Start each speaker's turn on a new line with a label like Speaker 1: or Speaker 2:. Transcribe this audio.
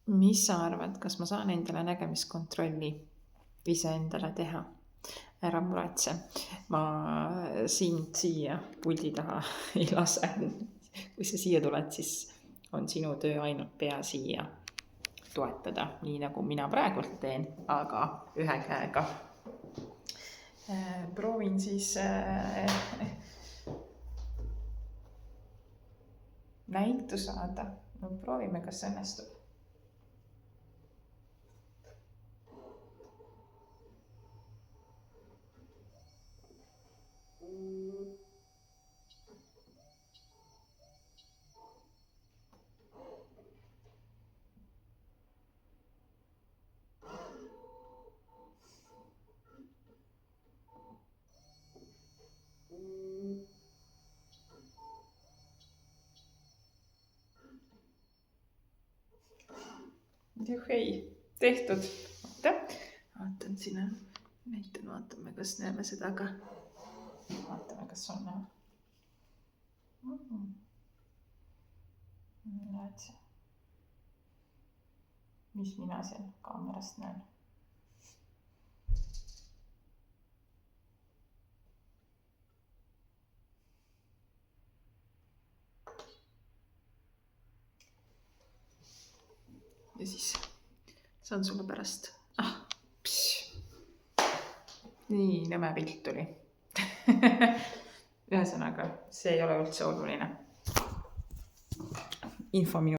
Speaker 1: Mis sa arvad, kas ma saan endale nägemiskontrolli iseendale teha? Ära muretse, ma sind siia puldi taha ei lase. Kui sa siia tuled, siis on sinu töö ainult pea siia toetada, nii nagu mina praegult teen, aga ühe käega. Proovin siis näitu saada. No, proovime, kas õnnestub. Juhei, tehtud. Vaatan sinna, näitan, vaatame, kas näeme seda ka. Vaatame, kas on näha. Näed see. Mis mina seal kaamerast näen? Ja siis saan sulle pärast. Nii nõme pilt tuli. Ühesõnaga, see ei ole üldse oluline. Info minu